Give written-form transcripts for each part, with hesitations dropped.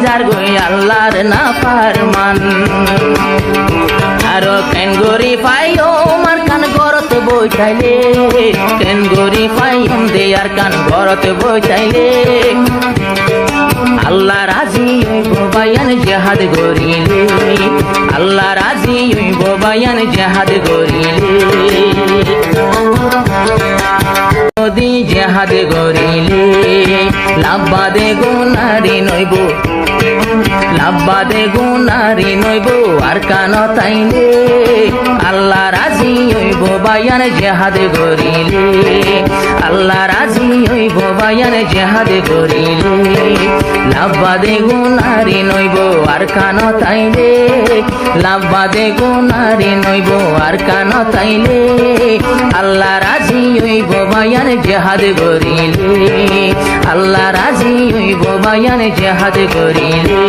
যার গই আল্লাহর না ফারমান আরো কেন গরি পাইও মার কান গরত বইটাইলে কেন গরি পাইম দে আর কান গরত বইটাইলে আল্লাহ রাজি হইব বায়ান জিহাদ গরিলে আল্লাহ রাজি হইব বায়ান জিহাদ গরিলে যদি জিহাদ গরিলে লাভবাদে গুনারি নইব লাভবাদে গুনারি নইব আর কান তাইলে আল্লাহ রাজি হইব বায়ান জিহাদ গরিলে আল্লাহ রাজি হইব বায়ান জিহাদ গরিলে লাভবাদে গুনারি নইব আর কান তাইলে লাভবাদে গুনারি নইব আর কান তাইলে আল্লাহ রাজি হইব বায়ান জিহাদ গরিলে আল্লাহ রাজি হইব বায়ান জিহাদ গরিলে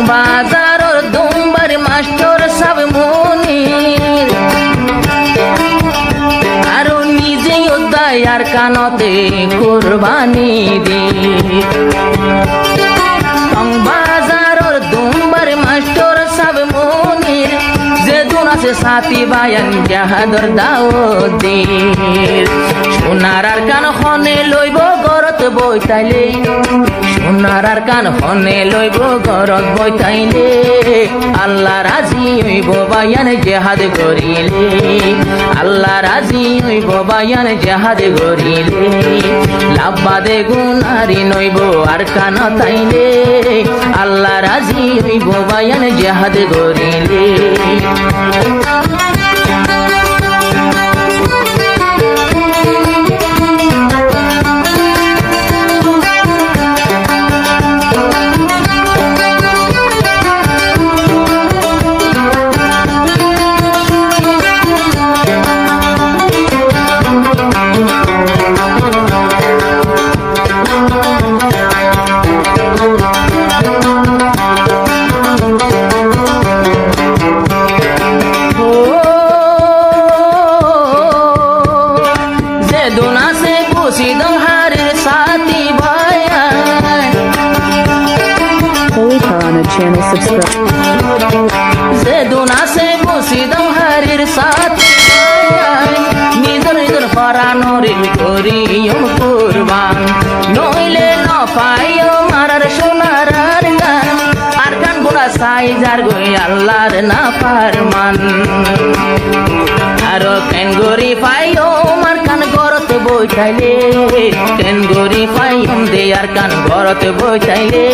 বাজারর দুম্বার মাস্টার সব মনির আরো নিজে উদয়ার কানতে কুরবানি দি বাজারর দুম্বার মাস্টার সব মনির যে দুন আছে সাথী বায়ান জাহাদর দাওদের সোনার আর কান খনে লইব গরত বইতাইলে সোনার আর কান খনে লইব গরত বইতাইলে আল্লাহ রাজি হইব বায়ান জিহাদ গরিলে আল্লাহ রাজি হইব বায়ান জিহাদ গরিলে লাভবাদে গুনারি নইব আর কান তাইলে আল্লাহ রাজি হইব বায়ান জিহাদ গরিলে channel subscribe Zeduna se busidam harir sati nidor nidor faranori koriyum kurban noile no payo marar sonarar gan arkan bura sai jar goi allahar na farman aro ken gori payo markan gorot boitaile ken gori payum de arkan gorot boitaile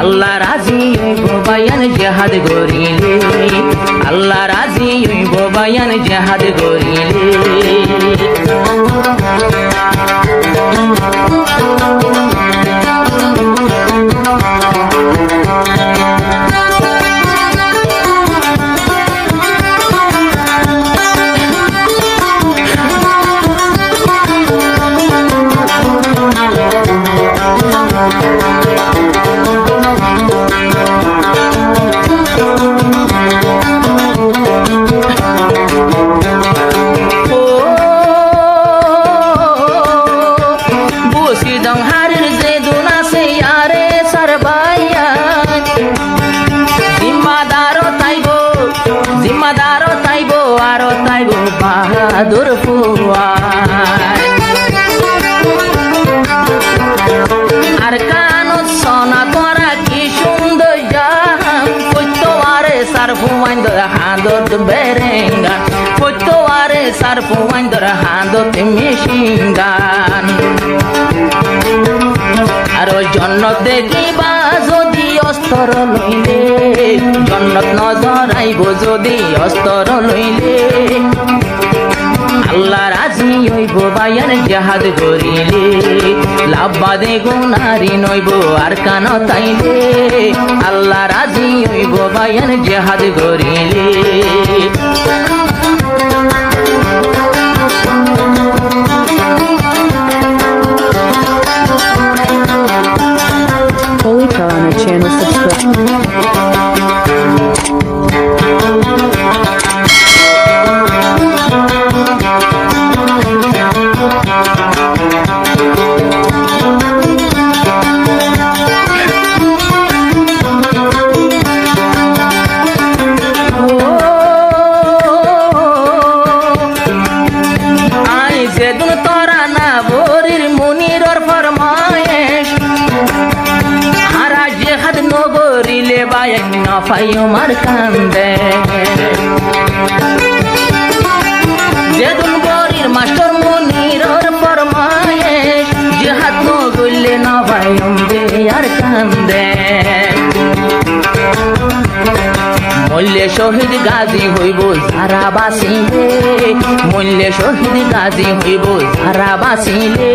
আল্লাহ রাজি হইব বায়ান জিহাদ গরিলে আল্লাহ রাজি হইব বায়ান জিহাদ গরিলে বাহাদুর আর কানত সোনা করা কি সুন্দর পৈতোয়ারে সার ফুমাইন্দর হাঁদত বেরেঙ্গান পৈতোয়ারে সার ফুমাইন্দর হাঁদত মেশিঙ্গান আর জন্নত দেখিবা যদি অস্তর লইলে জন্নত নজর আইব যদি অস্তর লইলে আল্লাহ রাজি হইব বায়ান জিহাদ গরিলে লাভবাদে গুনারি নইব আর কান তাইলে আল্লাহ রাজি হইব বায়ান জিহাদ গরিলে নগরিলে বায়াই না ফাই আমার কান্দে যেদুন বরির মাস্টার মনিরর ফরমায়েশ জিহাদ নগরিলে না ভাই দে আর কান্দে মূল্যে শহীদ গাজী হইব যারা বাঁচিলে মূল্যে শহীদ গাজী হইব যারা বাঁচিলে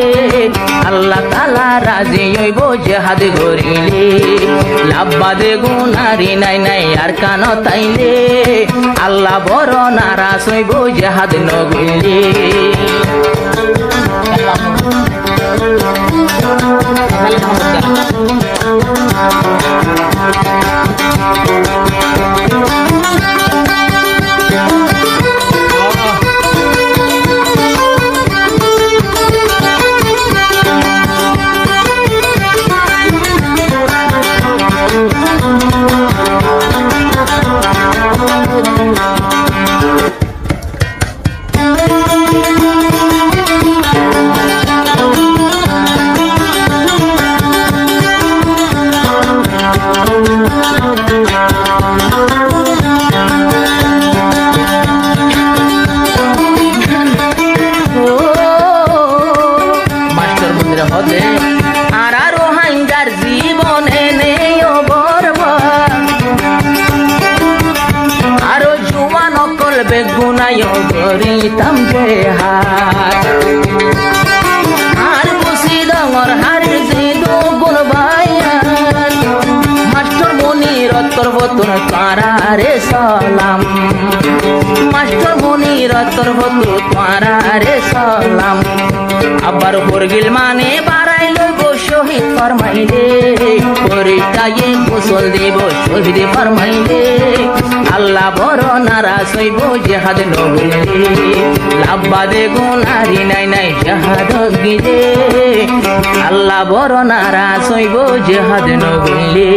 আল্লাহ তাআলা রাজি হইব জিহাদ করিলে লাভবাদে গুনারি নাই নাই আর কান তাইলে আল্লাহ বড় নারাজ হইব জিহাদ নগরিলে বেগুনায় করিতাম যে হাত আর বসি ডাঙর হার যে দুগুণ বাইয়াত মাস্টার মনির তোর বতুন তারারে সালাম মাস্টার মনির তোর বতু তারারে সালাম আবার হরগিল মানে বাড়াই লইব শহীদ ফরমাইলে পরিটায়ে গোসল দেব শহীদ ফরমাইলে আল্লাহ বড় নারাজ হইব জিহাদ নগরিলে লাভবাদে গুনারি নাই নাই জিহাদ গিলে আল্লাহ বড় নারাজ হইব জিহাদ নগরিলে